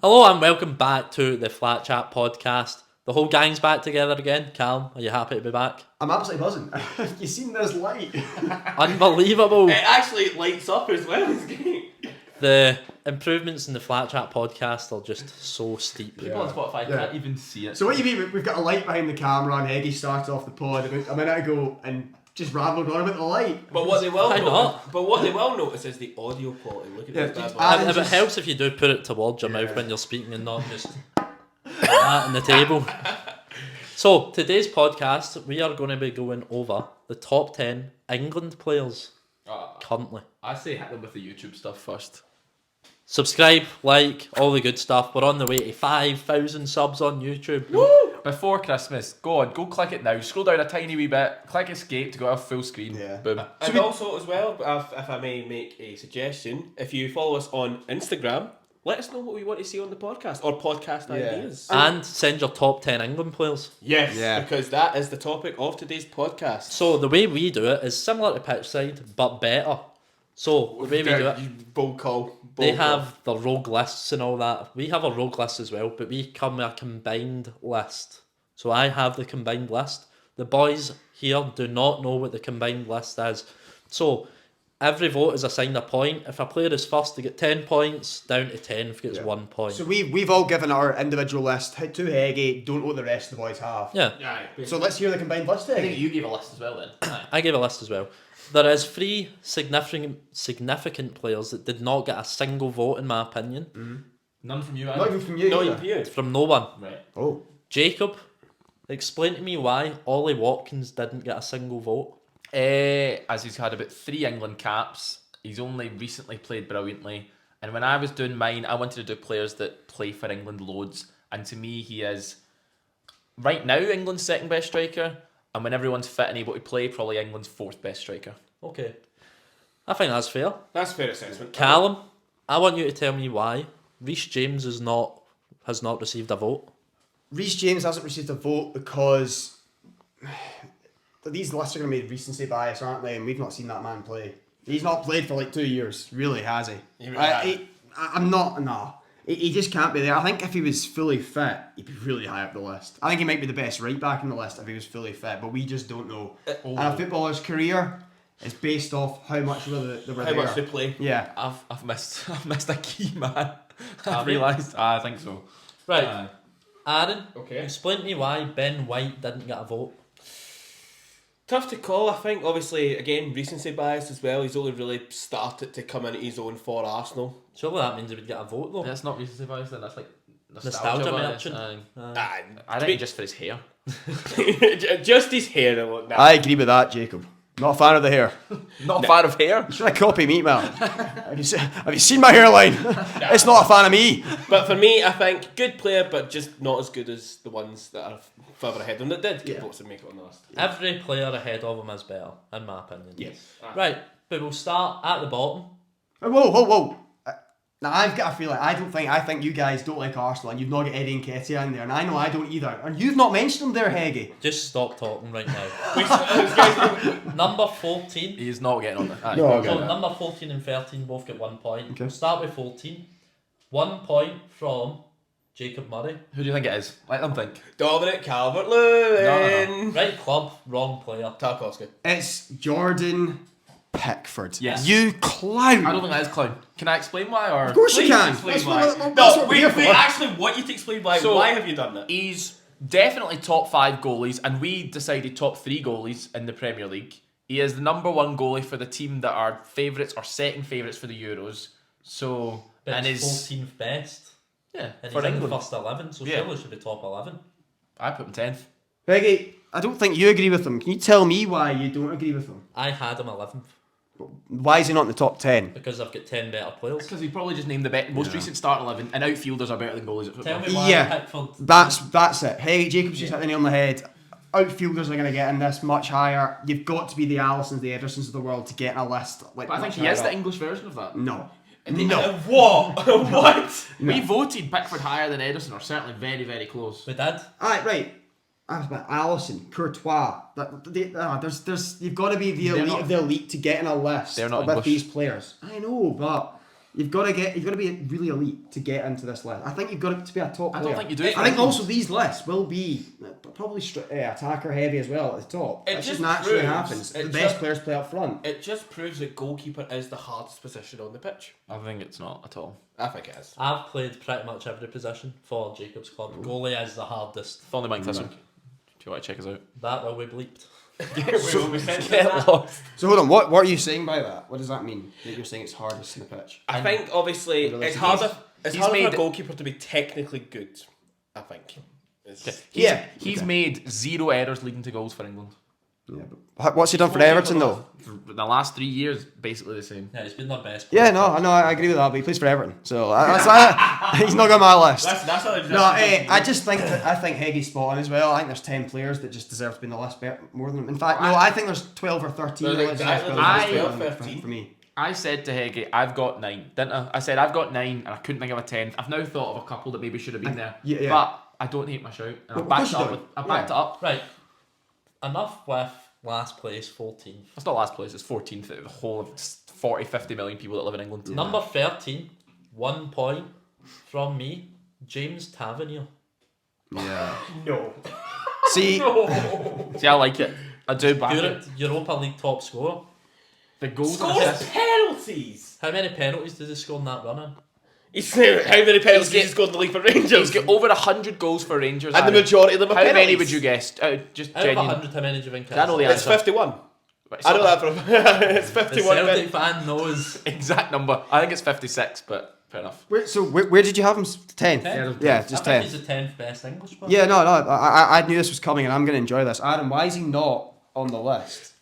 Hello and welcome back to the Flat Chat podcast. The whole gang's back together again. Callum, are you happy to be back? I'm absolutely buzzing. Have you seen this light? Unbelievable. It actually lights up as well. It's great. The improvements in the Flat Chat podcast are just so steep. People on Spotify can't even see it. So what you mean? We've got a light behind the camera and Eggy started off the pod about a minute ago and just rambled on about the light. But what they will Why notice, not? but what they will notice is the audio quality. Look at Yeah, this bad boy. and It helps if you do put it towards your mouth when you're speaking and not just like that on the table. So, today's podcast, we are going to be going over the top 10 England players currently. I say hit them with the YouTube stuff first. Subscribe, like, all the good stuff. We're on the way to 5,000 subs on YouTube. Woo! Before Christmas, go click it now. Scroll down a tiny wee bit, click escape to go off full screen. Yeah. Boom. And also as well, if I may make a suggestion, if you follow us on Instagram, let us know what we want to see on the podcast or podcast ideas. And send your top 10 England players. Yes, Yeah. because that is the topic of today's podcast. So, the way we do it is similar to Pitchside, but better. So, the way we do it, Bold call. they have the rogue lists and all that. We have a rogue list as well, but we come with a combined list. So I have the combined list. The boys here do not know what the combined list is. So every vote is assigned a point. If a player is first, they get 10 points. Down to 10th gets 1 point. So we've all given our individual list to Eggy. Don't know what the rest of the boys have. Yeah, So let's hear the combined list. I think Eggy. you gave a list as well then. I gave a list as well. There is 3 significant players that did not get a single vote, in my opinion. None from you, Not Adam. even from you. No, either. you. From no one. Right. Oh. Jacob, explain to me why Ollie Watkins didn't get a single vote. As he's had about 3 England caps, he's only recently played brilliantly. And when I was doing mine, I wanted to do players that play for England loads. And to me, he is right now England's second best striker. And when everyone's fit and able to play, probably England's 4th best striker. Okay. I think that's fair. That's a fair assessment. Callum, I want you to tell me why Reece James has not received a vote. Reece James hasn't received a vote because these lists are going to be recency bias, aren't they? And we've not seen that man play. He's not played for like 2 years, really, has he? He really hasn't. I'm not, nah. He just can't be there. I think if he was fully fit, he'd be really high up the list. I think he might be the best right back in the list if he was fully fit, but we just don't know. And a footballer's career is based off how much they were How there. much they play. Yeah. I've missed a key man. Have I've you? realised. I think so. Right. Aaron, Okay. explain to me why Ben White didn't get a vote. Tough to call, I think. Obviously, again, recency bias as well. He's only really started to come into his own for Arsenal. Surely that means he would get a vote though. That's not recency bias then, that's like Nostalgia bias. merchant. I think just for his hair. Just his hair. Though. Nah. I agree with that, Jacob. Not a fan of the hair. Not a fan of hair. You should have copy me, man. Have you seen my hairline? It's not a fan of me. But for me, I think good player, but just not as good as the ones that are further ahead. And that did get votes and make it on the list. Every player ahead of him is better, in my opinion. Yes. Right, but we'll start at the bottom. Whoa. Now I've got a feeling. I think you guys don't like Arsenal, and you've not got Eddie Nketiah in there, and I know I don't either. And you've not mentioned him there, Heggy. Just stop talking right now. Number 14. He's not getting on there. No, So okay. number 14 and 13 both get 1 point. Okay. We'll start with 14. 1 point from Jacob Murray. Who do you think it is? Let them think. Dominic Calvert-Lewin. Right club, wrong player. Tarkovsky. It's Jordan Pickford. Yes. You clown. I don't think that is clown. Can I explain why? Or Of course you Please can. explain That's why. what that's No, what we we're here for. actually want you to explain why. So- Why have you done that? He's definitely top 5 goalies, and we decided top 3 goalies in the Premier League. He is the number 1 goalie for the team that are favourites or second favourites for the Euros. So, But and it's his 14th best. yeah And for he's in the England. first 11, so Yeah. surely should be top 11. I put him 10th. Peggy, I don't think you agree with him. Can you tell me why you don't agree with him? I had him 11th Why is he not in the top 10? because I've got 10 better players. Because he probably just named the most recent start 11, and outfielders are better than goalies at Tell football. me why Yeah. Pickford. That's it. Hey, Jacob's just hit the nail on the head. Outfielders are going to get in this much higher. You've got to be the Allisons, the Edersons of the world to get in a list. Like, But I think much he is higher the up. English version of that. No. What? What? We voted Pickford higher than Ederson, or certainly very, very close. We did. Right. Alisson, Courtois. There's you've got to be the They're elite not- of the elite to get in a list They're not with English. these players. I know, but You've got to be really elite to get into this list. I think you've got to be a top player. I don't think you do. I think also these lists will be probably attacker heavy as well at the top. It just naturally happens. The best players play up front. It just proves that goalkeeper is the hardest position on the pitch. I think it's not at all. I think it is. I've played pretty much every position for Jacob's club. Goalie is the hardest. Follow Mike this week. Do you want to check us out? That will be bleeped. So hold on, what are you saying by that? What does that mean? That you're saying it's hardest in the pitch? I think obviously it's harder. It's harder for a goalkeeper to be technically good. I think. He's made 0 errors leading to goals for England. Yeah, but what's he done for Everton though? For the last 3 years, basically the same. Yeah, he's been their best. Yeah, no, I agree with that. But he plays for Everton, so he's not on my list. I think Heggie's spot on as well. I think there's 10 players that just deserve to be in the list more than him. In fact, I think there's 12 or 13. For me. I said to Heggie, I've got 9, didn't I? I said I've got 9, and I couldn't think of a 10th. I've now thought of a couple that maybe should have been there. Yeah. But I don't hate my shout. And I backed it up. Right. Enough with last place, 14th. It's not last place, it's 14th out of the whole of 40, 50 million people that live in England. Yeah. Number 13, 1 point from me, James Tavernier. Yeah. No. See, I like it. I do back it. Europa League top scorer. The goals Scores penalties. How many penalties did he score in that run in? How many penalties has he scored in the league for Rangers? He's got over 100 goals for Rangers. And the majority of them are How penalties. many would you guess? Just Out of genuine. 100, how many do you think? I know the It's answer. 51. I know that from. It's The 51. Celtic fan knows. Exact number. I think it's 56, but fair enough. where did you have him? 10th? Yeah, just I 10th. think he's the 10th best English player. Yeah, no, I knew this was coming and I'm going to enjoy this. Adam, why is he not on the list?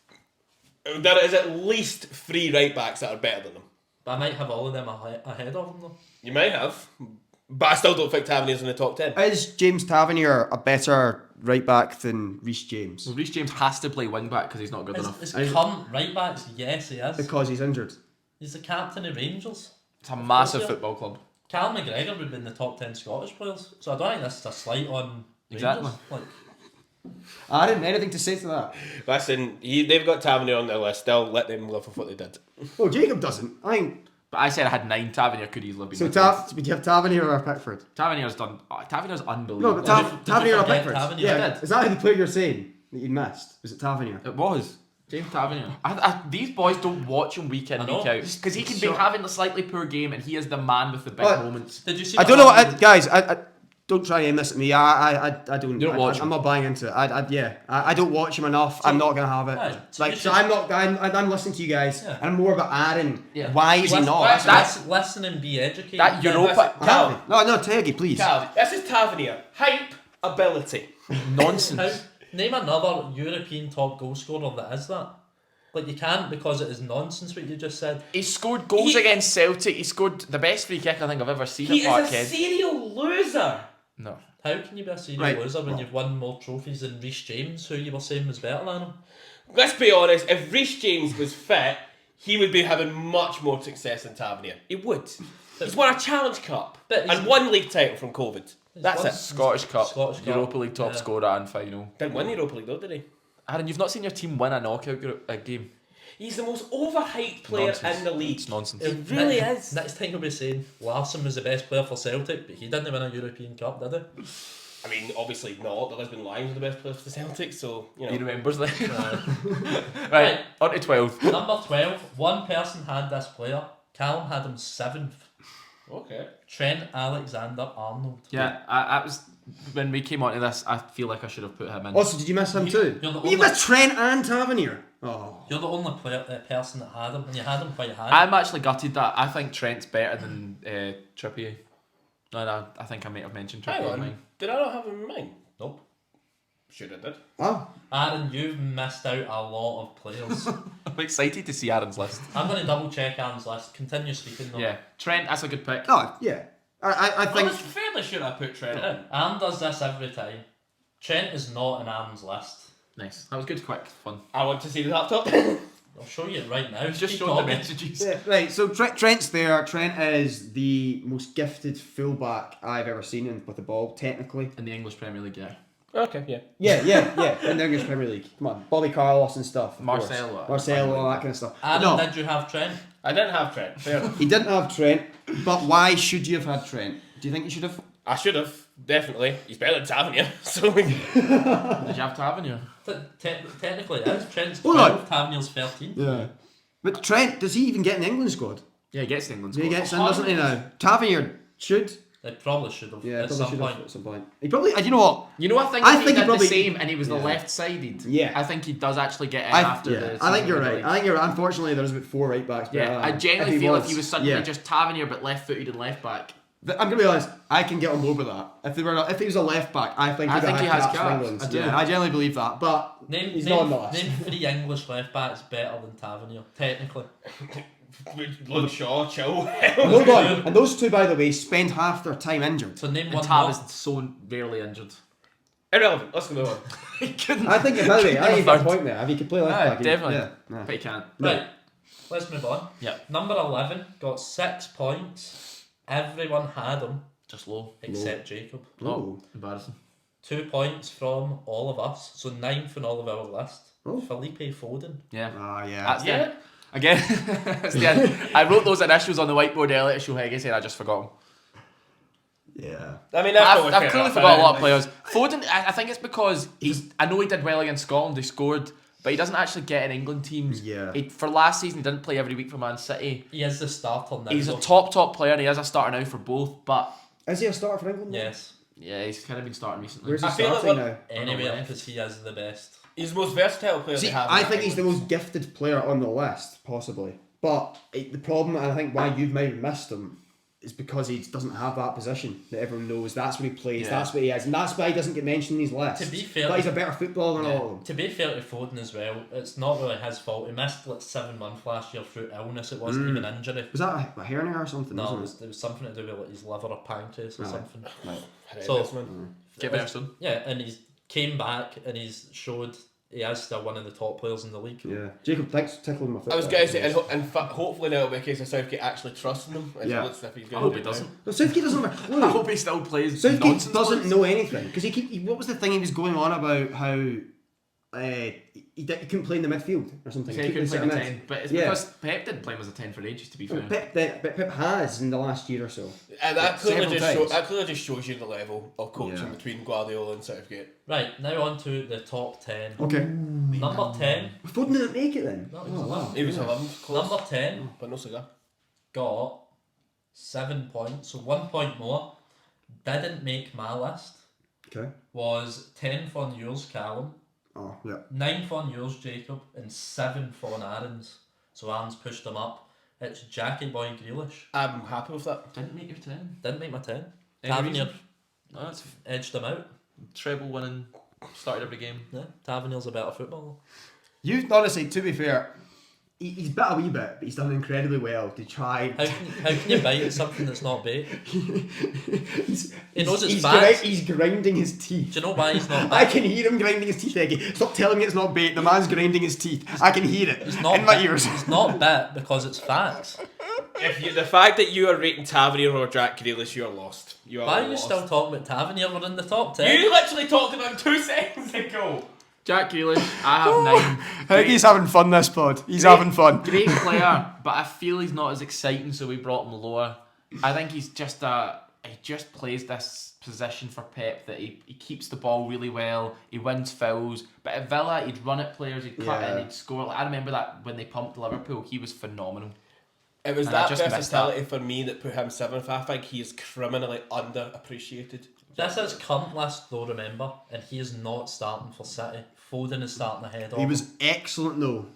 There is at least 3 right backs that are better than him. But I might have all of them ahead of him though. You may have, but I still don't think Tavernier's in the top 10. Is James Tavernier a better right back than Reece James? Well, Reece James has to play wing back because he's not good enough. His current right backs, yes he is. Because he's injured. He's the captain of Rangers. It's a massive football club. Callum McGregor would be in the top 10 Scottish players. So I don't think this is a slight on Rangers. Exactly. Aaron, anything to say to that? Listen, they've got Tavernier on their list. They'll let them live with what they did. Oh, Jacob doesn't. I think. But I said I had 9. Tavernier could easily be. So would you have Tavernier or Pickford? Tavenier's done. Tavenier's unbelievable. No, but Tavernier or Pickford? Tavernier? Yeah, I did. is that the player you're saying that you missed? Was it Tavernier? It was. James Tavernier. These boys don't watch him week in, I know. week out. Because he can be having a slightly poor game and he is the man with the big moments. Did you see? I don't know, guys. I don't try and aim this at me. I don't. You don't watch him. I'm not buying into it. I don't watch him enough. I'm not gonna have it. Right, so I'm not. I'm listening to you guys, and I'm more about Aaron. Yeah. Why is he not? Listen and be educated. That Europa. Cal, No, Teggy, please. Cal, this is Tavernier. Hype, ability. Nonsense. Name another European top goal scorer that is that. Like you can't because it is nonsense what you just said. He scored goals against Celtic. He scored the best free kick I think I've ever seen He at is a Parkhead. serial loser. No. How can you be a serial loser when you've won more trophies than Reece James, who you were saying was better than him? Let's be honest, if Reece James was fit, he would be having much more success than Tavernier. He would. He's won a Challenge Cup and 1 league title from COVID. That's it. Scottish Cup, Europa Cup. League top scorer and final. Didn't win the Europa League though, did he? Aaron, you've not seen your team win a knockout game. He's the most overhyped player Nonsense. in the league. It's nonsense. It really is. Next time you'll be saying Larsson was the best player for Celtic, but he didn't win a European Cup, did he? I mean, obviously not. The Lisbon Lions were the best players for the Celtics, so, you know. He remembers that. Right, on to 12. Number 12, one person had this player. Callum had him 7th. Okay. Trent Alexander-Arnold. Yeah, I was when we came onto this. I feel like I should have put him in. Also, did you miss him too? You're the You only- missed Trent and Tavernier. Oh. You're the only person that had him, and you had him quite high. I'm actually gutted that I think Trent's better than Trippier. No, I think I might have mentioned Hang Trippier in on. mine. Did I not have him in mind? Nope. Should have did. Oh. Aaron, you've missed out a lot of players. I'm excited to see Aaron's list. I'm going to double check Aaron's list. Continue speaking though. Yeah, Trent, that's a good pick. Oh, yeah. I I think. was fairly sure I put Trent in. Aaron does this every time. Trent is not in Aaron's list. Nice. That was good, quick, fun. I want to see the laptop. I'll show you it right now. He's just Keep showing the talking. messages. Yeah, right, so Trent's there. Trent is the most gifted fullback I've ever seen with the ball, technically. In the English Premier League, yeah. Okay, Yeah. In the English Premier League. Come on, Bobby Carlos and stuff. of course. Marcelo. Marcelo, all that kind of stuff. Aaron, No, did you have Trent? I didn't have Trent. Fair enough. he didn't have Trent, but why should you have had Trent? Do you think you should have? I should have, definitely. He's better than Tavernier. So Did you have Tavernier? Technically, it is. Trent's Hold on. 12, Tavernier's 13. Yeah. But Trent, does he even get in the England squad? Yeah, he gets the England He squad. gets in, doesn't he now? Tavernier should. They probably should have Yeah, at probably some should point. have at some point. He probably, you know what? You know, I think I if think he he did probably- the same and he was the Yeah. left-sided. Yeah. I think he does actually get in after the I think season you're of the right. league. I think you're right. Unfortunately, there's about 4 right backs. but, Yeah, I genuinely feel if he was suddenly yeah. just Tavernier but left-footed and left-back. I'm gonna be honest. I can get on board with that. If he was a left back, I think I he'd think have he has caps for caps. England. I do. Yeah, I genuinely believe that. But he's not on the list. Name 3 English left backs better than Tavernier, technically. Luke Shaw, chill. Hold on. And those two, by the way, spend half their time injured. So name And one Tav more. is so rarely injured. Irrelevant. Let's move on. He couldn't. I think, by the way, I think you got a Third. point there. If he could play left Aye, back, definitely. Yeah. But he can't. Right, let's move on. Yeah. Number 11 got 6 points. Everyone had him Just low. except Jacob. Oh. Embarrassing. 2 points from all of us, so 9th on all of our list. Oh. Felipe Foden. Yeah. Ah, yeah. That's Yeah. it. Again, that's the end. I wrote those initials on the whiteboard earlier to show Heggie and I just forgot them. Yeah. I mean, that's probably I've fair clearly enough, forgot a lot of right? players. Foden, I think it's because I know he did well against Scotland, he scored, but he doesn't actually get in England teams. Yeah. For last season, he didn't play every week for Man City. He is the starter now. He's a though. top player and he is a starter now for both, but Is he a starter for England? Yes. yeah, he's kind of been starting recently. Where's he I feel like starting what- now? Anyway, left. because he is the best. He's the most versatile player See, they have. I in think he's the England. most gifted player on the list, possibly. But the problem, and I think why you might have missed him, is because he doesn't have that position that everyone knows. That's where he plays. Yeah. That's what he is, and that's why he doesn't get mentioned in these lists. To be fair- but he's a better footballer than all of them. To be fair to Foden as well, it's not really his fault. He missed like 7 months last year through illness. It wasn't even injury. Was that a hernia or something? No, it wasn't was something to do with like his liver or pancreas or Right. something. Horrendous, So- man. Get better soon. Yeah, and he's came back and he's showed he is still one of the top players in the league. Yeah. Jacob, thanks for tickling my foot. I was there. going to say, and hopefully now it'll be a case of Southgate actually trusting him. As Yeah. it looks as if he's I going hope to he do now. doesn't. No, Southgate doesn't. I Look, hope he still plays Southgate nonsense doesn't ones. know anything because what was the thing he was going on about? How he couldn't play in the midfield or something. He said he couldn't play sit the mid. 10, but it's Yeah. because Pep didn't play him as a 10 for ages, to be fair. Pep has in the last year or so. And that Several clearly just shows you the level of coaching Yeah. between Guardiola and Southgate. Right, now on to the top 10. Okay. Number 10. Foden didn't make it then. No, Oh, he was wow. 11th. He was 11th, close, Number 10 but no cigar. got 7 points, so 1 point more. Didn't make my list. Okay. Was 10th on yours, Callum. Oh, yeah. 9th on yours, Jacob, and 7th on Aaron's. So Aaron's pushed him up. It's Jackie Boy Grealish. I'm happy with that. Didn't make your 10. Didn't make my 10. Any Tavernier reason? No, that's edged him out. treble winning, started every game. Yeah, Tavernier's a better footballer. You honestly, to be fair, he's bit a wee bit, but he's done incredibly well to try. How can you bite at something that's not bait? He knows it's he's, bad. he's grinding his teeth. Do you know why he's not I bait? can hear him grinding his teeth, Eggy. Stop telling me it's not bait. The man's grinding his teeth. I can hear it He's not in my bit. ears. He's not bit because it's facts. The fact that you are rating Tavernier or Jack Grealish, you are lost. You are Why are you lost. still talking about Tavernier? We're in the top 10. You literally talked about him 2 seconds ago. Jack Grealish, I have 9. Eggy's having fun this pod. He's Great- having fun. Great player, but I feel he's not as exciting, so we brought him lower. I think he's just he just plays this position for Pep that he keeps the ball really well, he wins fouls, but at Villa he'd run at players, he'd cut Yeah. in, he'd score. I remember that when they pumped Liverpool, he was phenomenal. It was And I that just missed versatility for me that put him 7th. I think he is criminally underappreciated. This is current list though, remember, and he is not starting for City. Foden is starting ahead of He him. was excellent though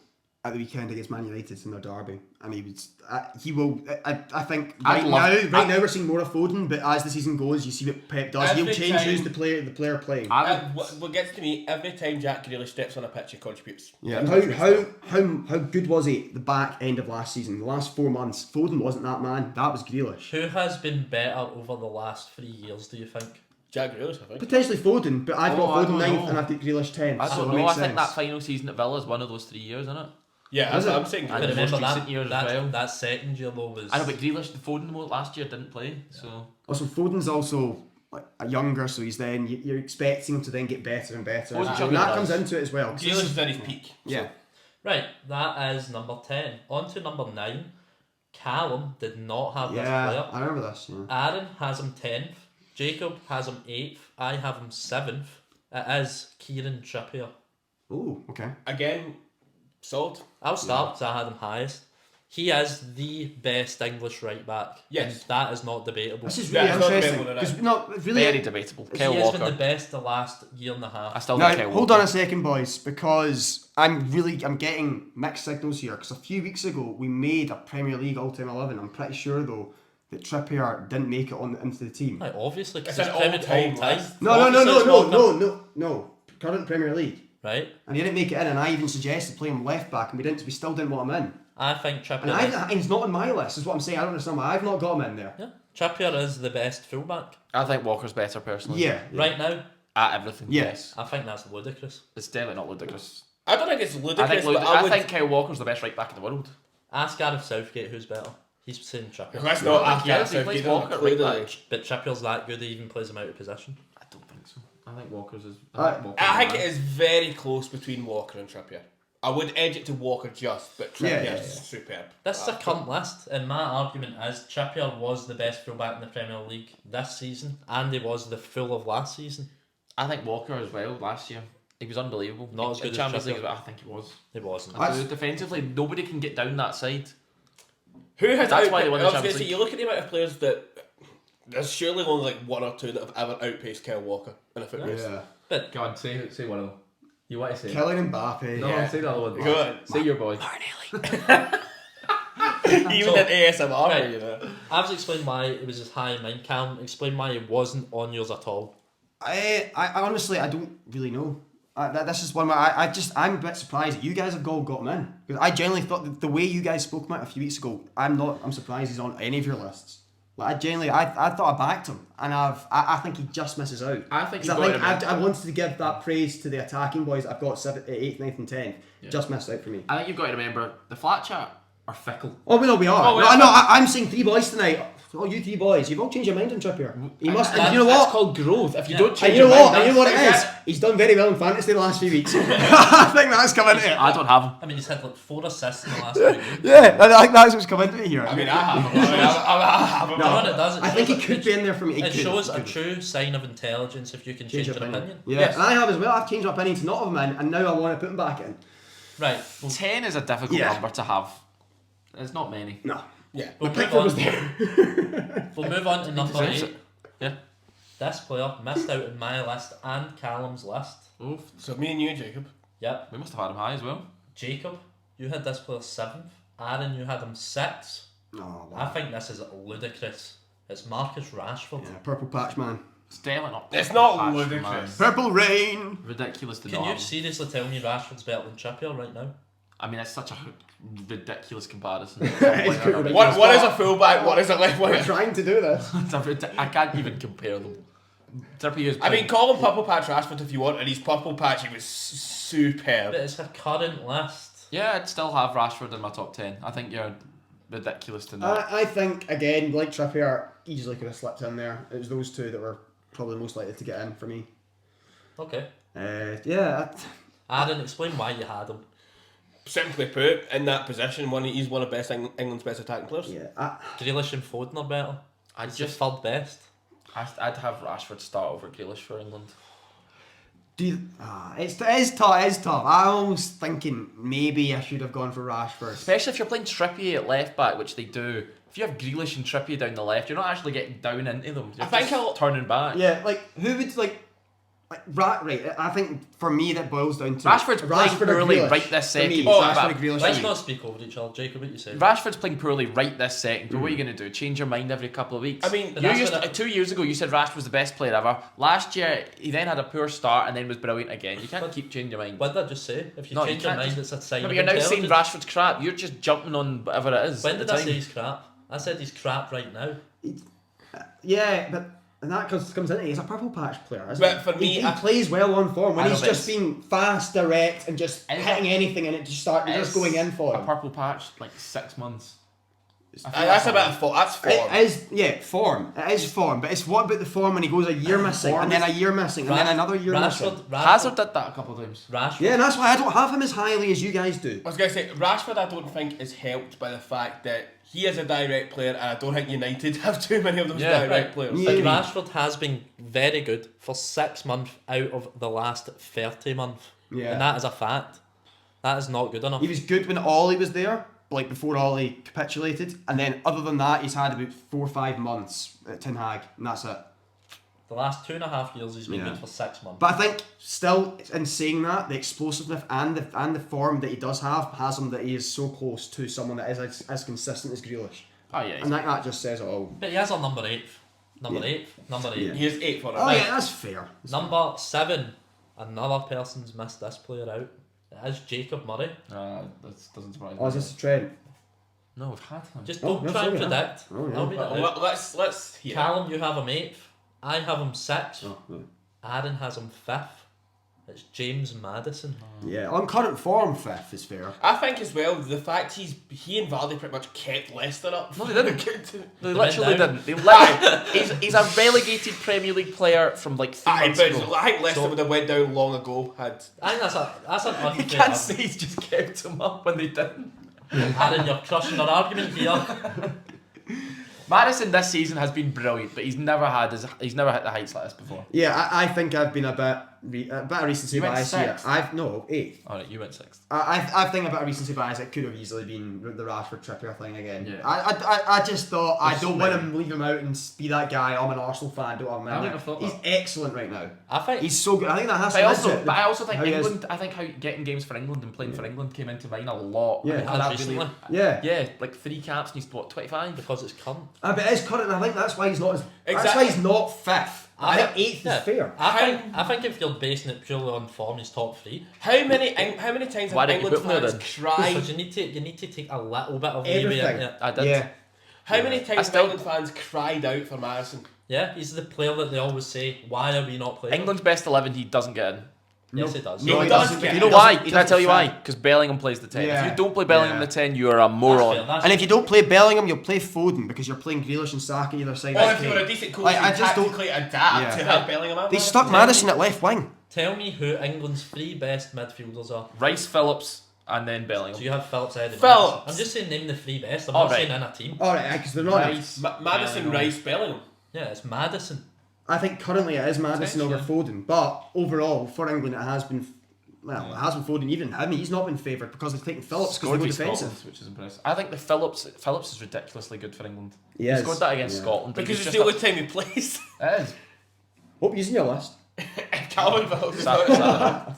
at the weekend against Man United in their derby, and he will. I think I'd right now we're seeing more of Foden, but as the season goes, you see what Pep does. Every He'll change time- who's the player playing. What gets to me, every time Jack Grealish steps on a pitch, he contributes. Yeah, He how good was he at the back end of last season? The last 4 months, Foden wasn't that man. That was Grealish. Who has been better over the last 3 years, do you think? Jack Grealish, I think. Potentially Foden, but I've Oh, got I Foden don't 9th know. and I've got Grealish 10th. I so don't it know, I makes think sense. that final season at Villa is one of those 3 years, isn't it? Yeah, Is I'm it? saying And But Grealish. the most remember recent that, years as well. that second year though was... I know, but Grealish, the Foden last year didn't play, so... Also, Foden's also younger, so he's then you're expecting him to then get better and better. Oh, And that comes into it as well. 'cause Grealish is at his peak. yeah. Right, that is number 10. On to number 9. Callum did not have this player. I remember this. Yeah. Aaron has him 10th. Jacob has him 8th. I have him 7th. It is Kieran Trippier. Oh, okay. Again, sold. I'll start because I had him highest. He is the best English right back. Yes. And that is not debatable. This is really Yeah, it's not interesting debatable, because it's really. Very debatable. He Kyle has been Walker. the best the last year and a half. I still Now, think Kyle hold Walker. on a second, boys, because I'm getting mixed signals here. Because a few weeks ago we made a Premier League all-time 11. I'm pretty sure though that Trippier didn't make it into the team. Right, obviously, because It's it's an Premier all-time all-time. list. No. Current Premier League, Right, and he didn't make it in. And I even suggested playing him left back, and we still didn't want him in. I think Trippier. And he's not on my list. Is what I'm saying. I don't understand why I've not got him in there. Yeah, Trippier is the best fullback I think Walker's better personally. Yeah. right now. At everything. Yeah. Yes. I think that's ludicrous. It's definitely not ludicrous. I don't think it's ludicrous, but I think Kyle Walker's the best right back in the world. Ask Gareth Southgate who's better. He's saying Trippier, Let's not ask Yeah, that. he So plays if you don't Walker include right it. back. but Trippier's that good. He even plays him out of possession. I don't think so. I think Walker's is. I think it is very close between Walker and Trippier. I would edge it to Walker just, but Trippier's Yeah. superb. This is a cunt list, and my argument is Trippier was the best fullback in the Premier League this season, and he was the full of last season. I think Walker as well last year. He was unbelievable. Not as good in as Champions Trippier. League, but I think he was. He wasn't. Defensively, nobody can get down that side. Who has That's why they won the I was gonna Champions say, League. you look at the amount of players that there's surely only like one or two that have ever outpaced Kyle Walker in a foot race. Yeah. But Go on, say one of them. You want to say? Kylian Mbappe. Yeah. say the other one. Go on. Say your boy. Even So- in ASMR, Right. you know. I've explained why it was as high in mine. Cam, explain why it wasn't on yours at all. I honestly I don't really know. This is one where I'm a bit surprised that you guys have got him in, because I genuinely thought that the way you guys spoke about it a few weeks ago, I'm surprised he's on any of your lists. Like I thought I backed him, and I think he just misses out. I think 'Cause you've got him I wanted to give that praise to the attacking boys I've got 7th, 8th, 9th and 10th. Just missed out for me. I think you've got to remember the flat chat are fickle. Oh, we are. Oh, No, I'm seeing 3 boys tonight. Oh, you 3 boys, you've all changed your mind on Trippier. He must. And you know That's what? called growth. If you Yeah. don't And change you know your what? mind, And you know what it that's- is? He's done very well in fantasy the last few weeks. I think that's come into it. I don't have him. I mean, he's had like 4 assists in the last 2 games. Yeah, I think that's what's come into it here. I mean, I have him. I have him. No, it does. It I think shows he could be in there for me. It shows a true sign of intelligence if you can change your opinion. Yeah, Yes. and I have as well. I've changed my opinion to not have him in, and now I want to put him back in. Right. We'll, 10 is a difficult Yeah. number to have. There's not many. No. Yeah. we'll, move Pickford was on, there. we'll move on to number deserves 8. Yeah. This player missed out in my list and Callum's list. Oof. So me and you, Jacob. Yep. We must have had him high as well. Jacob, you had this player 7th. Aaron, you had him 6th. Oh, I think this is ludicrous. It's Marcus Rashford. Yeah, purple patch man. It's definitely not. It's not patch, ludicrous. man. Purple rain. Ridiculous to Can not you have him. seriously tell me Rashford's better than Trippier right now? I mean, it's such a ridiculous comparison. It's pretty What is a fullback? What is a left We're winger? trying to do this. I can't even compare them. Trippier's I mean, call him Purple Patch Rashford if you want, and he's Purple Patch. He was superb. But it's a current list. yeah, I'd still have Rashford in my top 10. I think you're ridiculous to not. I think, again, like Trippier, easily could have slipped in there. It was those 2 that were probably most likely to get in for me. Okay. Yeah. Aaron, explain why you had him. Simply put, in that position, he's one of best England's best attacking players. Yeah. Grealish and Foden are better. I'd He's just. the 3rd best. I'd have Rashford start over Grealish for England. It is tough. I'm almost thinking maybe I should have gone for Rashford. Especially if you're playing Trippier at left back, which they do. If you have Grealish and Trippier down the left, you're not actually getting down into them. You're I think just turning back. Yeah, like who would right? I think for me that boils down to Rashford's playing or poorly Grealish. right this For me, second. it's Oh, Rashford or Grealish. Let's for me. not speak over each other. Jacob, what you say? Rashford's playing poorly right this second, but what are you going to do? Change your mind every couple of weeks? I mean, But you that's used what to, 2 years ago you said Rashford was the best player ever. Last year he then had a poor start and then was brilliant again. You can't But- keep changing your mind. What did I just say? If you No, you change your can't mind, just- it's a sign No, of but you're now saying intelligence. Rashford's crap. You're just jumping on whatever it is. When at the did I time. say he's crap? I said he's crap right now. Yeah, but and that comes into it. He's a purple patch player, isn't But he? for me, he I- plays well on form when I know, he's but just it's- being fast, direct, and just Is hitting it- anything, and it just you're just It's going in for a him. purple patch like 6 months. That's a bit of form. That's form. It is, form. It is form, but it's what about the form when he goes a year missing, and then a year missing, and then another year missing? Hazard did that a couple of times. Rashford. Yeah, and that's why I don't have him as highly as you guys do. I was going to say, Rashford I don't think is helped by the fact that he is a direct player, and I don't think United have too many of those direct players. But Rashford has been very good for 6 months out of the last 30 months. Yeah. And that is a fact. That is not good enough. He was good when Ollie was there, like before Ollie capitulated, and then other than that, he's had about 4 or 5 months at Ten Hag, and that's it. The last 2.5 years he's been good for 6 months. But I think still, in saying that, the explosiveness and the form that he does have has him that he is so close to someone that is as consistent as Grealish. Oh yeah. And that just says it all. But he has a number 8. Number 8. Yeah. He is 8 for it. Oh yeah, that's fair. Number 7. Another person's missed this player out. It is Jacob Murray. That doesn't surprise me. Oh, is this a trend? No, we've had him. Just don't try and predict. Oh, yeah. I'll read it out. Let's hear. Callum, you have him 8th. I have him 6th. Oh, yeah. Aaron has him 5th. It's James Maddison. Yeah, on current form, 5th is fair. I think as well the fact he and Vardy pretty much kept Leicester up. No, they didn't. They They literally went didn't. He's a relegated Premier League player from like 3 months ago. I think Leicester would have went down long ago had. I think that's an unfair You can't argument. say he's just kept him up when they didn't. Aaron, you're crushing our argument here. Maddison this season has been brilliant, but he's never hit the heights like this before. Yeah, I think I've been a bit of recency You went bias here. 6th? No, 8th. Alright, you went 6th. I think a bit of recency bias. It could have easily been the Rashford Trippier thing again. Yeah. I just thought I There's don't so want many. him, leave him out and be that guy. I'm an Arsenal fan. Don't have him in I there. never thought He's that. excellent right now. I think He's so good. I think that has But to I also think how he is. England. I think how getting games for England and playing for England came into mine a lot. Yeah. I think that recently. Yeah. Yeah, like 3 caps and he's what 25. because it's cunt. But it is current. I think that's why he's not as. That's Exactly. why he's not 5th. I think 8th is fair. I think if you're basing it purely on form, he's top 3. How many times Why have didn't you England put him there fans Because cried? you need to take a little bit of leeway Everything. into it. I did. Yeah. How many I times have still- England fans cried out for Maddison? Yeah, he's the player that they always say, why are we not playing him?" England's best 11, he doesn't get in. Yes, he does. No, he doesn't. does get You it. know why? He Can I tell you why? doesn't Because Bellingham plays the 10. Yeah. If you don't play Bellingham Yeah. the 10, you are a moron. And if you don't play Bellingham, you'll play Foden because you're playing Grealish and Saka either side. Or of if you Kane. were a decent coach, Like, you I just don't- tactically adapt Yeah. to have Bellingham out They there. stuck Maddison at left wing. Tell me who England's 3 best midfielders are. Rice, Phillips, and then So Bellingham. you have Phillips ahead of Phillips. Maddison. I'm just saying name the 3 best. I'm All not right. saying in a team. Alright, because they're not. Rice, Maddison, Rice, Bellingham. Yeah, it's Maddison. I think currently it is Maddison over Foden, but overall for England it has been. Well, it has been Foden. Even him, he's not been favoured because they've taken Phillips because Scored they go for Scotland, defensive. which is impressive. I think the Phillips is ridiculously good for England. He He is, scored that against yeah. Scotland. but Because he's it's just the only time he plays. It is. Hope he's in your list. Calvin Phillips. Sad.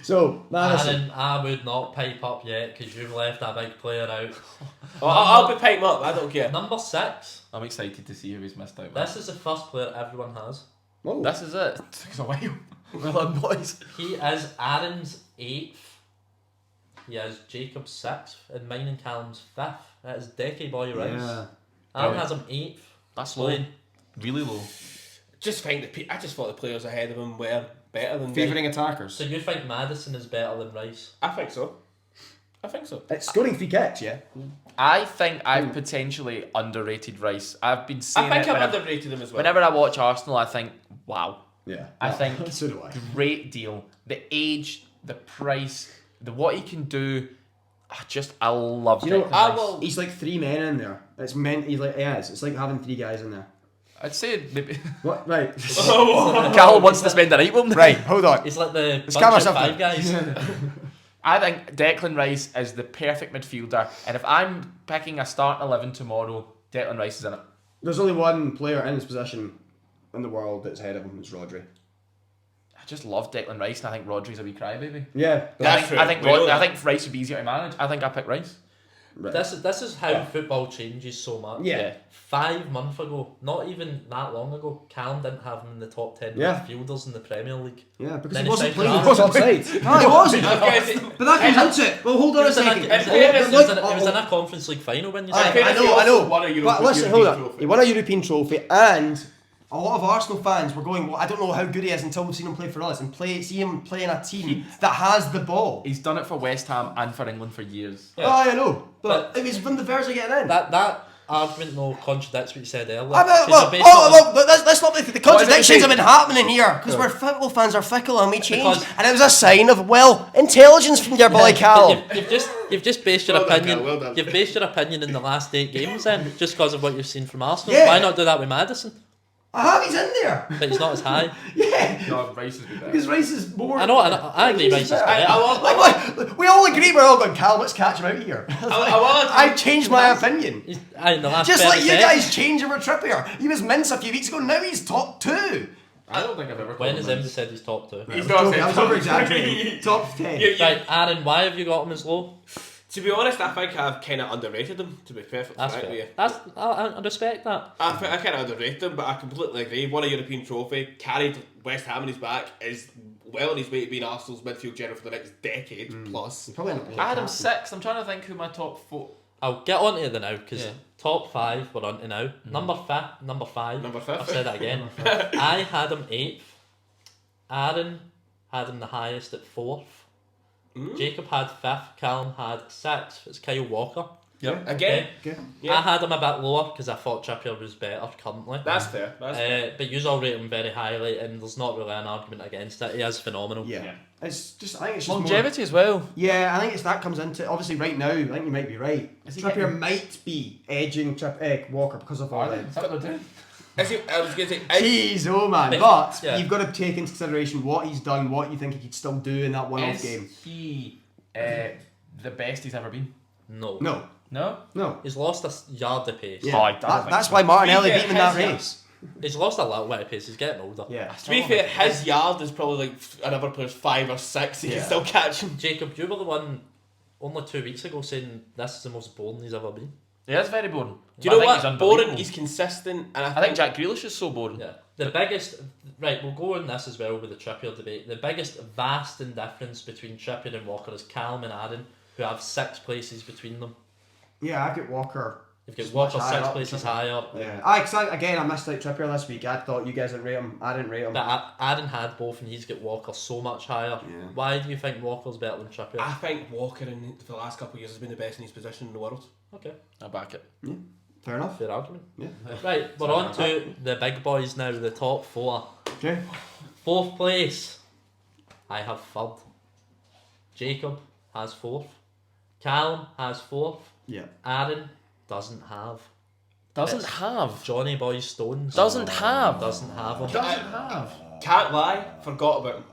So Maddison. Aaron, I would not pipe up yet because you've left a big player out. I'll be piping up, I don't care. Number 6. I'm excited to see who he's missed out. Man. This is the first player everyone has. Oh. This is it. It took us a while. Well done, boys. He is Aaron's 8th. He is Jacob's 6th. And mine and Callum's 5th. That is Decky Boy Rice. Yeah. Aaron has him 8th. That's low. Playing. Really low. I just thought the players ahead of him were better than Favouring attackers. So you think Maddison is better than Rice? I think so. It's scoring free kicks, yeah. I think I've potentially underrated Rice. I've been saying I think it I've underrated him as well. whenever I watch Arsenal, I think, wow. Yeah. I think So do I. great deal. The age, the price, what he can do. I love Do you know, Declan I Rice. will. he's like 3 men in there. It's meant. He's like it's like having 3 guys in there. I'd say maybe What? Right. Callum wants to spend the night with him. Right. Hold on. It's like the Let's bunch calm of ourselves 5 down. guys. I think Declan Rice is the perfect midfielder, and if I'm picking a starting 11 tomorrow, Declan Rice is in it. There's only one player in his position in the world that's ahead of him. It's Rodri. I just love Declan Rice, and I think Rodri's a wee crybaby. Yeah. That's true. I think We know I that. think Rice would be easier to manage. I think I pick Rice. Right. This is how football changes so much. Yeah. 5 months ago, not even that long ago, Callum didn't have him in the top 10 Yeah. midfielders in the Premier League. Yeah, because Then he he wasn't signed playing for the top side. No, he wasn't. But that can hint it. Well, hold It on a was, in a, second. it was in a Conference League final when you I said know. Won a But listen, European hold on. trophy. He won a European trophy and a lot of Arsenal fans were going, well, I don't know how good he is until we've seen him play for us and see him play in a team that has the ball. He's done it for West Ham and for England for years. Yeah. Oh, I know. But it was when the Verge are getting in. That argument no contradicts what you said earlier. That's not the contradictions have been happening here because Yeah. we're football fans are fickle and we change, Because- and it was a sign of intelligence from your boy Callum. You've just based your Well done, opinion. Cal, well done. You've based your opinion in the last 8 games then, just because of what you've seen from Arsenal. Yeah. Why not do that with Maddison? I have, he's in there. But he's not as high. Yeah, No, Rice has been better. because Rice is more. I know, I agree. Rice is better. better. Like, we all agree. We're all going, Callum, let's catch him out here. I've changed my opinion. He's in the last Just like you 30 guys change over Trippier. He was mince a few weeks ago. Now he's top 2. I don't think I've ever. When called has him Emma said he's top 2? He's not I was saying over exaggerating. Top 10. Right, Aaron, why have you got him as low? To be honest, I think I've kind of underrated him. To be perfectly That's frank with fair. you, I respect that. I kind of underrated him, but I completely agree. Won a European trophy, carried West Ham on his back, is well on his way to being Arsenal's midfield general for the next decade plus. Probably end up being I had him captain. 6. I'm trying to think who my top 4. I'll get on to the now because Yeah. top 5 we're on to now. Number 5. Number fifth. I've said that again. I had him 8th. Aaron had him the highest at 4th. Jacob had 5th. Callum had 6th. It's Kyle Walker. Yep. Again, Okay. Yeah. I had him a bit lower because I thought Trippier was better currently. that's fair. That's fair. But you all rate him very highly, and there's not really an argument against it. He is phenomenal. Yeah. It's just, I think it's just Longevity as well. More, yeah, I think it's that comes into obviously right now. I think you might be right. Is he Trippier getting- might be edging Walker because of all Are they? that. Is that what they're doing? I was going to say, Jeez, oh man! But- But yeah. you've got to take into consideration what he's done, what you think he could still do in that one-off Is game. he the best he's ever been? No. No, No. He's lost a yard of pace. yeah. Oh, I don't think That's so. why Martinelli Yeah, beat him in that his- race. He's lost a little bit of pace. He's getting older. Yeah. to be fair, his yard is probably like another player's 5 or 6. He Yeah. can still catch him. Jacob, you were the one only 2 weeks ago saying this is the most boring he's ever been. Yeah, it's very boring. Do you But know I think what? he's Boring. unbelievable. He's consistent, and I think Jack Grealish is so boring. Yeah. The biggest, right, we'll go on this as well with the Trippier debate. The biggest vast difference between Trippier and Walker is Callum and Aaron, who have 6 places between them. Yeah, I've got Walker. You've got Just Walker much higher 6 up places than Trippier. higher. Yeah. I missed out Trippier this week. I thought you guys didn't rate him. I didn't rate him. But Aaron had both and he's got Walker so much higher. Yeah. Why do you think Walker's better than Trippier? I think Walker for the last couple of years has been the best in his position in the world. Okay, I back it. Fair enough. fair argument. Yeah. Right, we're on to the big boys now, the top 4. Okay. 4th place, I have 3rd. Jacob has 4th. Callum has 4th. Yeah. Aaron doesn't have. Doesn't It's have. Johnny Boy Stones. Doesn't have. Doesn't have him. Doesn't have. Can't lie, forgot about him.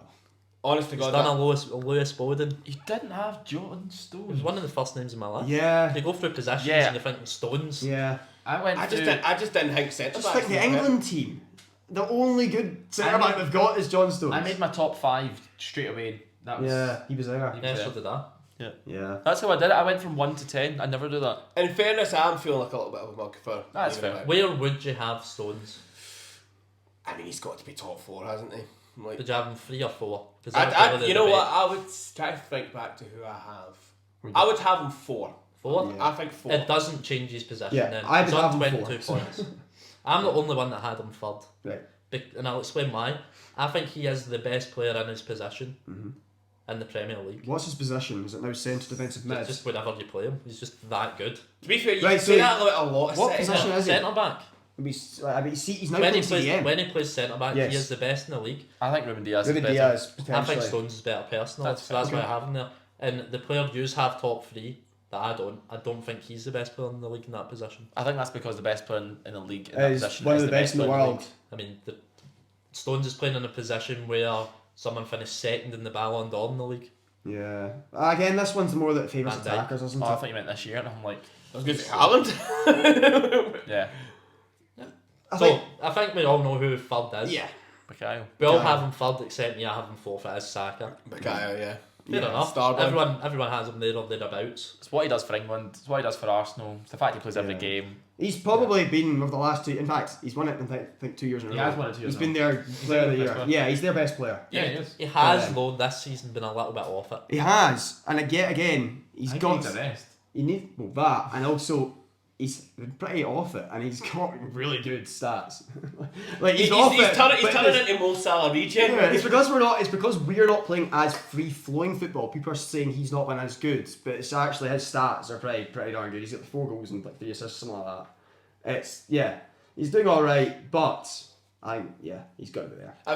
Honest to He's God, done that- a Lewis Bowden. You didn't have John It was Stones. one of the first names in my list. Yeah. You go through positions Yeah. and you think Stones. Yeah. I just didn't think centre Just backs think the were better. England team. The only good centre I back mean- they've got is John Stones. I made my top 5 straight away. That was. Yeah, he was there. Yeah, so did I. Yeah. That's how I did it. I went from 1 to 10. I never do that. In fairness, I'm feeling like a little bit of a mug for. That's leaving fair. him out. Where would you have Stones? I mean, he's got to be top 4, hasn't he? Like, Did you have him 3 or 4? 'Cause I, that's the other you know debate. what? I would try to think back to who I have. I would have him 4. 4? Yeah. I think 4. It doesn't change his position Yeah, then. I would He's on have him 22 4. points. I'm the only one that had him 3rd. Right. And I'll explain why. I think he is the best player in his position in the Premier League. What's his position? Is it now centre defensive mid? Just whenever you play him, he's just that good. To be fair, you Right, can say so that about a lot of what settings. position is he? Centre back. He's now When playing he plays, CDM. when he plays centre back, Yes. he is the best in the league. I think Ruben Diaz Ruben is better. Diaz, I think potentially. Stones is better personally, That's so that's fair. why I have him there. And the player yous have top 3 that I don't. I don't think he's the best player in the league in that position. I think that's because the best player in the league in that Is position one is of the best in the player world. league. I mean, Stones is playing in a position where someone finished 2nd in the Ballon d'Or in the league. Yeah. Again, this one's more that favours Van Dijk. attackers, isn't Oh, I it? thought you meant this year, and I'm like, I was going to say Haaland. yeah, I think. we all know who 3rd is. Yeah. Mikhail. We all Bukayo. have him 3rd except me. I have him 4th. It is Saka. Bukayo, yeah. Fair enough. Starboy. Everyone has him there or thereabouts. It's what he does for England. It's what he does for Arsenal. It's the fact he plays every Yeah. game. He's probably been over the last 2. In fact, he's won it in I think 2 years in a He row. has won it 2 years He's in a been their player of the best year. player. Yeah, he's their best player. Yeah, he is. He has, Yeah. though, this season been a little bit off it. He has, and again, he's got. rest. He needs that, and also he's pretty off it, and he's got really good stats. Like He's off it. turning but into Mo Salah regen. yeah, it's because we're not playing as free flowing football. People are saying he's not been as good, but it's actually his stats are pretty darn good. He's got 4 goals and like 3 assists, something like that. He's doing all right, but he's got to be there. I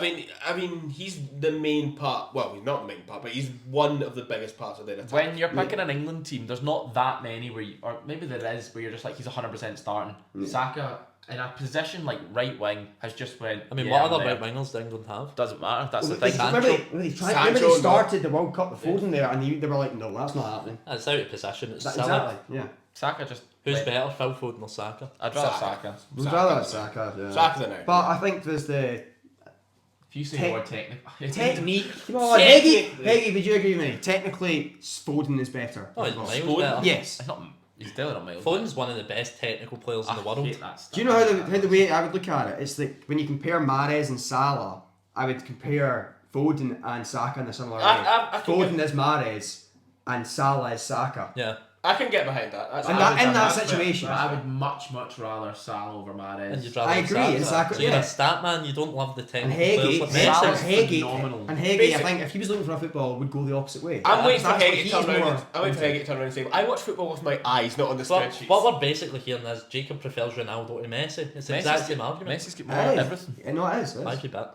mean, he's the main part. Well, he's not the main part, but he's one of the biggest parts of their attack. When you're picking an England team, there's not that many or maybe there is, where you're just like, he's 100% starting. Saka in a position like right wing has just went. I mean, what other right wingers do England have? Doesn't matter. That's the thing. Remember they started the World Cup with Foden there, and they were like, no, that's not happening. It's out of possession. It's silly. Exactly. Yeah. Saka just. Who's better, Phil Foden or Saka? I'd rather Saka. We'd rather have Saka. Yeah. Saka's an out. But I think there's the If you say more technical. technique. Come on, Heggie, would you agree with me? Technically, Foden is better. Oh, he's miles better. Yes. He's definitely not miles. Foden's one of the best technical players in the world. Do you know how the way I would look at it? It's like when you compare Mahrez and Salah, I would compare Foden and Saka in a similar way. Foden is Mahrez and Salah is Saka. Yeah. I can get behind that. That's in that situation, I would much rather Salah over Mahrez. And you'd rather I agree, exactly. So you're a stat man, you don't love the And technical players like Salah's Messi. phenomenal. And Heggie, I think if he was looking for a football, would go the opposite way. I'm waiting for That's what Heggie to he's turn around. more I'm waiting for Heggie to turn around and say, I watch football with my eyes, not on the spreadsheets. What we're basically hearing is Jacob prefers Ronaldo to Messi. It's the exact same argument. Messi's got more everything. Yeah, no, it is. Might be bit.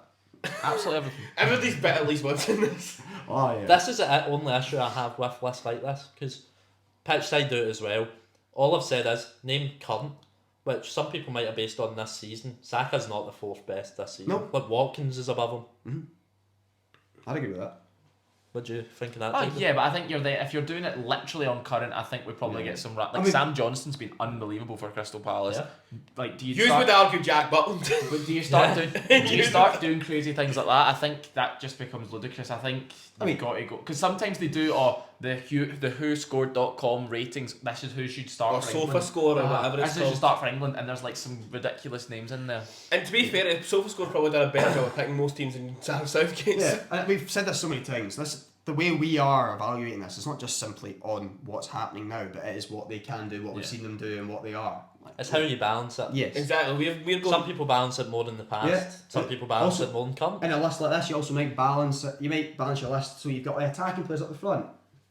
Absolutely everything. Everybody's bet at least once in this. Oh yeah. This is the only issue I have with lists like this, because Pitchside do it as well. All I've said is name current, which some people might have based on this season. Saka's not the 4th best this season. No. But Watkins is above him. I'd agree with that. What do you think of that? Oh David? yeah, but I think if you're doing it literally on current, I think we probably get some Sam Johnston's been unbelievable for Crystal Palace. Yeah. Like, do you You would argue Jack Butland. But do you start doing crazy things like that? I think that just becomes ludicrous. I think you've got to go, because sometimes they do the WhoScored.com ratings. This is who should start Or for Sofa England. Score or whatever it's This is who called. should start for England, and there's like some ridiculous names in there. And to be fair, SofaScore probably done a better job of picking most teams in Southgate. Yeah, and we've said this so many times. The way we are evaluating this, it's not just simply on what's happening now, but it is what they can do, what we've seen them do, and what they are. It's how you balance it. Yes. Exactly. We're going. Some people balance it more in the past. Yeah. Some people balance Also- it more in current. In a list like this, you also might balance it. You might balance your list so you've got attacking players up the front.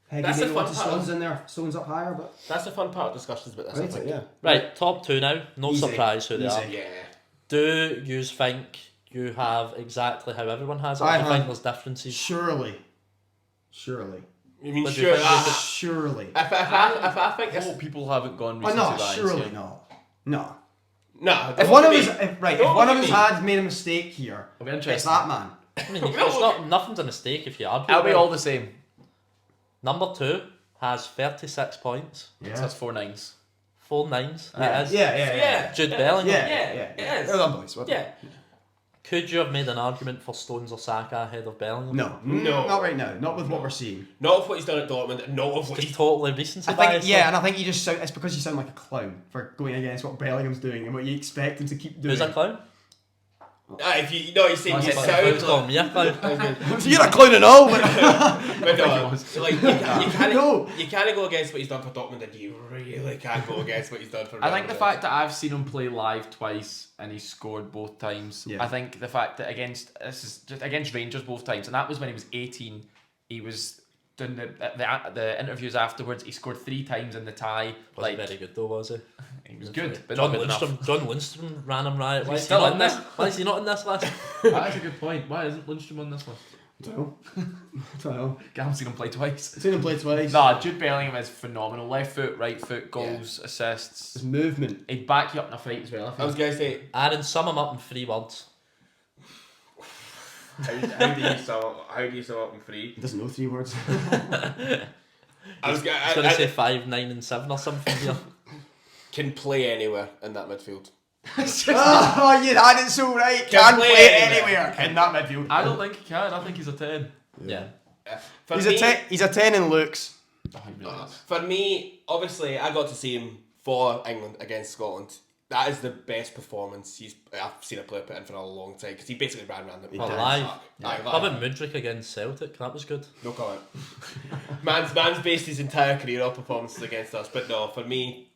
That's maybe the want fun to part. Stones in there, Stones up higher, but That's the fun part of discussions about this. I right, think. yeah. Right, top 2 now. No Easy. surprise who they are. Easy. Yeah. Do you think you have exactly how everyone has it? I Or do you think have- there's differences? Surely. You mean What do you sure? think? Surely. If I think I it's hope people haven't gone Oh, recency no, bias surely here. not. No. no. If one of us, Don't if Don't one of look us at me. had made a mistake here, It'll be it's interesting. that man. I mean, it's not, nothing's a mistake if you argue. It'll be about all it. the same. Number 2 has 36 points. Yeah. So that's 4 9s. 4 9s. Yeah. It is. Yeah. Jude Bellingham. Yeah. It is. Well done, boys. Well done. Yeah. Could you have made an argument for Stones or Saka ahead of Bellingham? No. No. Not right now. Not with what we're seeing. Not of what he's done at Dortmund. Not of what Just he's. totally recency I think, bias. yeah, and I think you just sound, it's because you sound like a clown for going against what Bellingham's doing and what you expect him to keep doing. Who's a clown? If you no, you see, you But sound who's called me a clown? So you're a clown and all, but But no, so like you can't No. you can't go against what he's done for Dortmund, and you really can't go against what he's done for. I think the Real fact that I've seen him play live twice and he's scored both times. Yeah. I think the fact that against Rangers both times, and that was when he was 18. He was doing the interviews afterwards. He scored 3 times in the tie. Wasn't very good though, was he? He was good, but John not good enough. Lundstrom. John Lundstrom ran him right. Why is he still not in in this? there? Why is he not in this list? That's a good point. Why isn't Lundstrom on this list? don't know. I haven't seen him play twice. Seen him play twice. Nah, Jude Bellingham is phenomenal. Left foot, right foot, goals, assists. His movement. He'd back you up in a fight as well. I I was think. gonna say, Aaron, sum him up in 3 words. how do you sum up in 3? He doesn't know 3 words. I was I was going to say 5, 9 and 7 or something here. can play anywhere in that midfield. Oh, you had it so right. Can play anywhere in that midfield. I don't think he can. I think he's a 10. Yeah. For He's me, a 10. He's a 10 in looks. Oh, he really is. For me, obviously, I got to see him for England against Scotland. That is the best performance I've seen a player put in for a long time, because he basically ran around the Well, live. Aye, How about Mudryk against Celtic? That was good. No comment. man's based his entire career on performances against us, but no, for me,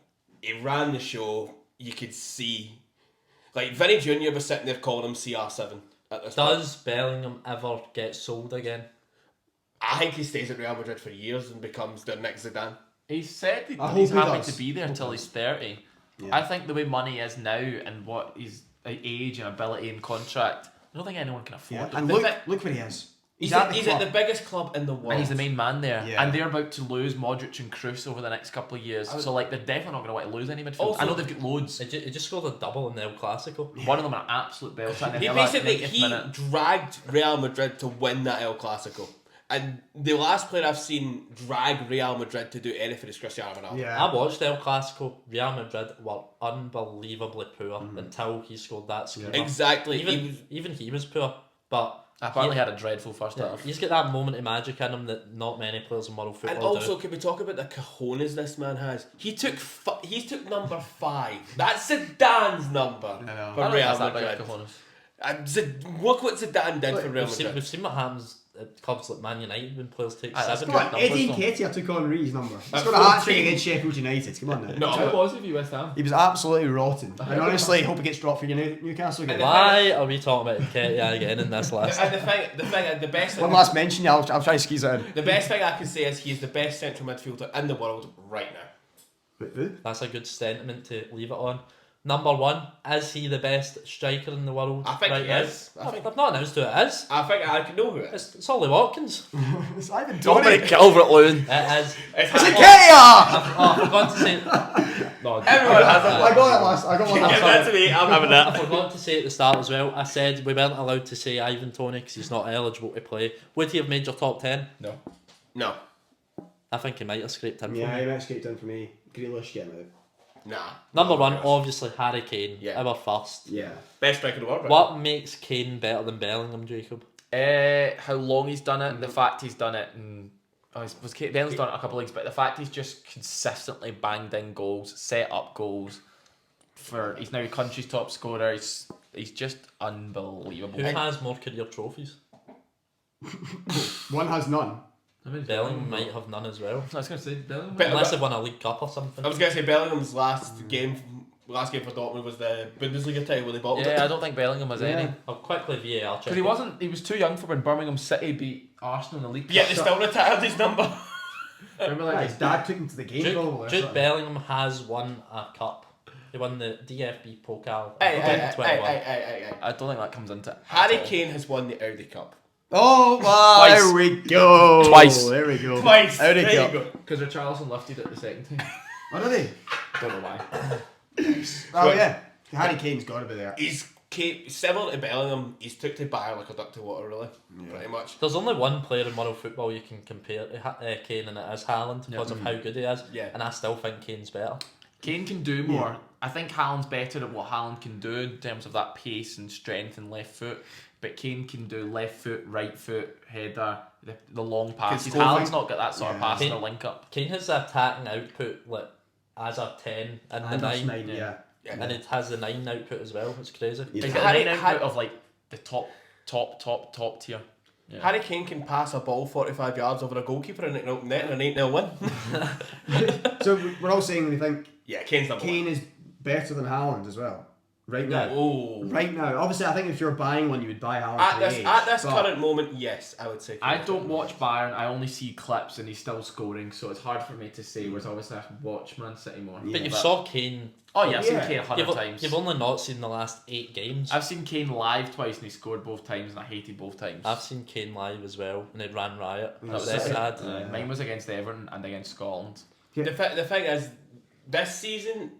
he ran the show. You could see, like Vinny Jr. was sitting there calling him CR7 at this point. Does Bellingham ever get sold again? I think he stays at Real Madrid for years and becomes their next Zidane. He said I he's hope he happy does. to be there until he's 30. Yeah. I think the way money is now and what his age and ability and contract, I don't think anyone can afford Yeah. it. And The look where he is. He's at at the biggest club in the world. And he's the main man there. Yeah. And they're about to lose Modric and Kroos over the next couple of years. So, like, they're definitely not going to want to lose any midfield. Also- I know they've got loads. He just scored a double in the El Clasico. One of them an absolute belter. And then He the other basically 90th he minute. dragged Real Madrid to win that El Clasico. And the last player I've seen drag Real Madrid to do anything is Cristiano Ronaldo. Yeah. I watched El Clasico. Real Madrid were unbelievably poor until he scored that screamer. Exactly. Even he was poor, but Apparently had a dreadful first half. he's got that moment of magic in him that not many players in world And football also, do. can we talk about the cojones this man has? He took number 5. That's Zidane's number I know. for I don't think Real that's that big Madrid. of cojones. And look what Zidane did for Real Madrid. We've seen what happens at clubs like Man United when players take Aye, that's 7 Come on, numbers. Eddie though. Nketiah took on Ree's number. He's At got a hat trick 14. against Sheffield United. Come on now. No, How was he for West Ham? He was absolutely rotten. And honestly, hope he gets dropped for Newcastle again. Why are we talking about Nketiah again in this list? And the best One thing, last mention, yeah, I'll try to squeeze it in. the best thing I can say is he is the best central midfielder in the world right now. Wait, who? That's a good sentiment to leave it on. Number 1, is he the best striker in the world? I think right he now? is. I've not announced who it is. I think I can know who it is. It's Ollie Watkins. It's Ivan Dominic Toney. Calvert-Lewin. It is. It's It's Harry- Nketiah! I forgot to say. No, Everyone has a I got it last. I got one Give last. that to me. I'm having I that. forgot to say at the start as well. I said we weren't allowed to say Ivan Toney because he's not eligible to play. Would he have made your top 10? No. I think he might have scraped in for Yeah, me. he went escaped in for me. Grealish getting out. Nah. Number No, 1, gosh. obviously Harry Kane. Yeah. Our first. Yeah. Best striker in the world. Right? What makes Kane better than Bellingham, Jacob? How long he's done it, the fact he's done it, and Bellingham's done it a couple of leagues, but the fact he's just consistently banged in goals, set up goals. He's now country's top scorer. He's just unbelievable. Who has more career trophies? One has none. Bellingham might have none as well. I was going to say Bellingham. But- Unless they've won a League Cup or something. I was going to say Bellingham's last game for Dortmund was the Bundesliga title when they bottled Yeah, I it. don't think Bellingham has any. I'll quickly VAR check. Because it. he was too young for when Birmingham City beat Arsenal in the league. Yet they still retired his number. Remember Yeah, that? his dad took him to the game probably. Jude Bellingham has won a cup. He won the DFB Pokal Hey, in hey, hey, 2021. hey. I don't think that comes into it. Harry at all. Kane has won the Audi Cup. Oh, wow, Twice. there we go. Twice. There we go. Twice. How'd it There you go? go. Because Richarlison lifted it the second time. Oh, did he? Don't know why. Oh, yeah. Harry Kane's got to be there. He's similar to Bellingham. He's took to Bayer like a duck to water, really. Pretty much. There's only one player in world football you can compare to Kane, and it is Haaland because of how good he is. Yeah. And I still think Kane's better. Kane can do more. I think Haaland's better at what Haaland can do in terms of that pace and strength and left foot. But Kane can do left foot, right foot, header, the long passes. score Haaland's things. not got that sort of Yeah. passing or Kane- link up. Kane has the attacking output like as a 10 and the And that's 9. yeah. And it has the 9 output as well. It's crazy. Yeah. He's got Harry- a 9 Harry- output of like the top tier. Yeah. Harry Kane can pass a ball 45 yards over a goalkeeper and an open net and an 8-0 win. So we're all saying we think Yeah, Kane's number Kane is better than Haaland as well. Right now. one. Oh. Right now. Obviously, I think if you're buying one, you would buy Haaland for the age, At this but- current moment, yes, I would say. I Kane's don't number watch Bayern. I only see clips, and he's still scoring, so it's hard for me to say. Whereas obviously I watch Man City more. But you saw Kane. Oh yeah, I've seen Yeah. Kane 100 times. You've only not seen the last 8 games. I've seen Kane live twice, and he scored both times, and I hated both times. I've seen Kane live as well, and it ran riot. That That's was sad. it. Mine was against Everton and against Scotland. The thing is, this season,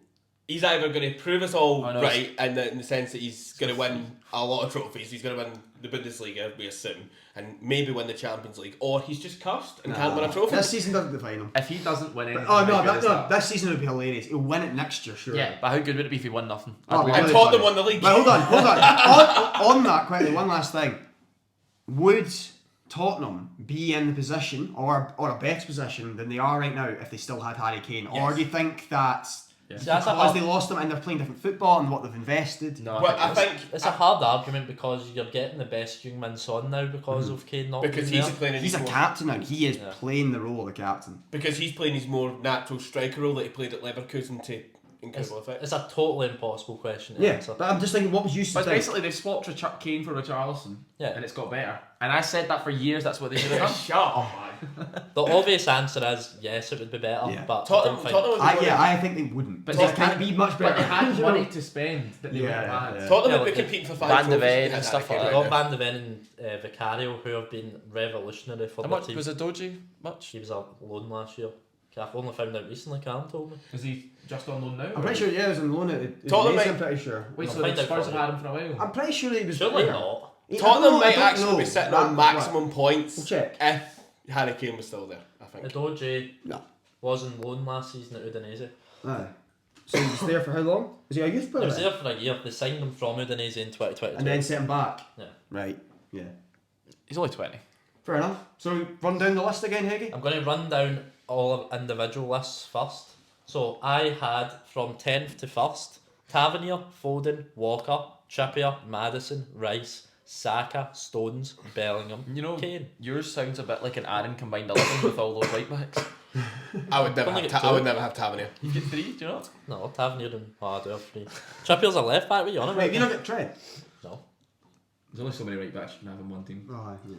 he's either going to prove us all I know. right in the sense that he's going to win a lot of trophies, he's going to win the Bundesliga, we assume, and maybe win the Champions League, or he's just cursed and can't win a trophy. This season doesn't define him. If he doesn't win anything, Oh no, how good is that? this season would be hilarious. He'll win it next year, sure. Yeah, but how good would it be if he won nothing? Oh, I'd be really And like, Tottenham funny. won the league. But hold on. on that quickly, one last thing. Would Tottenham be in the position or a better position than they are right now if they still had Harry Kane? Or Yes. do you think that See, that's a because hard, they lost him and they're playing different football and what they've invested? no, Well, I think it's a hard argument because you're getting the best young man son now because of Kane not because being he's there. playing in He's his a more, captain now. He is Yeah. playing the role of the captain. because he's playing his more natural striker role that he played at Leverkusen to incredible effect. It's a totally impossible question to Yeah, answer. but I'm just thinking, what was used to But think? basically, they swapped Kane for Richarlison, Yeah. and it's got better. And I said that for years. That's what they should have done. Shut up, man. The obvious answer is yes, it would be better, Yeah. but I Tottenham, don't think... Tottenham was the I think they wouldn't. But But they it can't be much better. But they had You know? money to spend that they would have had. Yeah. Tottenham Yeah, would be like competing for 5 Van de trophies. Ven They and had stuff Harry like Kane Got right Van de Ven and Vicario, who have been revolutionary for How the much team. was Odoji? Much? He was on loan last year. I've only found out recently, Callum told me. Is he just on loan now? I'm pretty sure, yeah, he was on loan at Tottenham Udinese, might- I'm pretty sure. Wait, I'll so find the out Spurs for have you. had him for a while? I'm pretty sure he was Surely there. not. I Tottenham don't know, might I don't actually know. be sitting That- on maximum points We'll check. if Harry Kane was still there, I think. Odoji No. was on loan last season at Udinese. Aye. So he was there for how long? Was he a youth He player? was there for a year. They signed him from Udinese in 2022. And then sent him back? Yeah. Right, yeah. He's only 20. Fair enough. So run down the list again, Heggie? I'm going to run down all of individual lists first. So I had from 10th to 1st, Tavernier, Foden, Walker, Trippier, Maddison, Rice, Saka, Stones, Bellingham, You know, Kane. yours sounds a bit like an Aaron combined 11 with all those right backs. I would never Only have get two. I would never have Tavernier. You get 3, do you not? No, Tavernier and I do have 3. Trippier's a left back, what are you on about? Wait, you not get Trent? No. There's only so many right backs you can have in one team. Oh, yeah.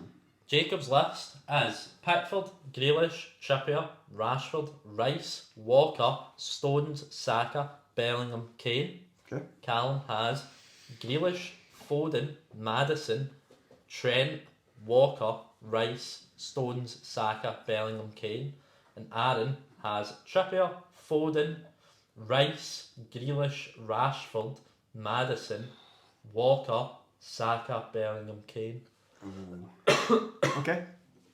Jacob's list is Pickford, Grealish, Trippier, Rashford, Rice, Walker, Stones, Saka, Bellingham, Kane. Okay. Callum has Grealish, Foden, Maddison, Trent, Walker, Rice, Stones, Saka, Bellingham, Kane. And Aaron has Trippier, Foden, Rice, Grealish, Rashford, Maddison, Walker, Saka, Bellingham, Kane. Okay.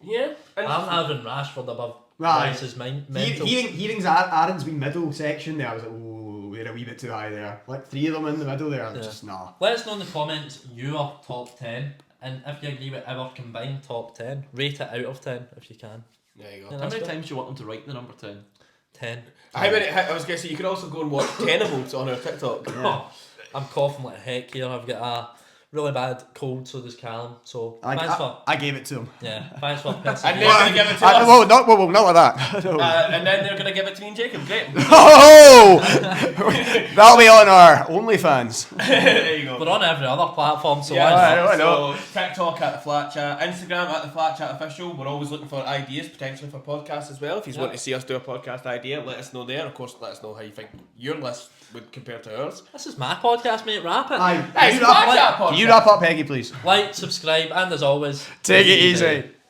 Yeah. I'm having Rashford above Right. Rice's mental. Hearing's Aaron's wee middle section there, I was like, oh, we're a wee bit too high there. Like 3 of them in the middle there, I'm Yeah. just nah. Let us know in the comments your top 10, and if you agree with our combined top 10, rate it out of 10 if you can. There you Yeah, go. How that's many good. times do you want them to write the number 10? 10. How many? I was going to say you could also go and watch Tenables on our TikTok. Oh, I'm coughing like heck here. I've got a really bad cold, so does Callum. So thanks for I gave it to him. thanks for And pissing they're going to give it to us. Whoa, not like that. No. And then they're going to give it to me and Jacob. Great. Oh! That'll be on our OnlyFans. There you go. We're on every other platform, so Yeah, why I not? know. So TikTok at the Flat Chat, Instagram at the Flat Chat Official. We're always looking for ideas potentially for podcasts as well. If you want to see us do a podcast idea, let us know there. Of course, let us know how you think your list would compare to ours. This is my podcast, mate. Wrap it. Aye. Hey, You Flat wrap- Chat podcast. Can you wrap up, Peggy, please? Like, subscribe, and as always, Take it easy.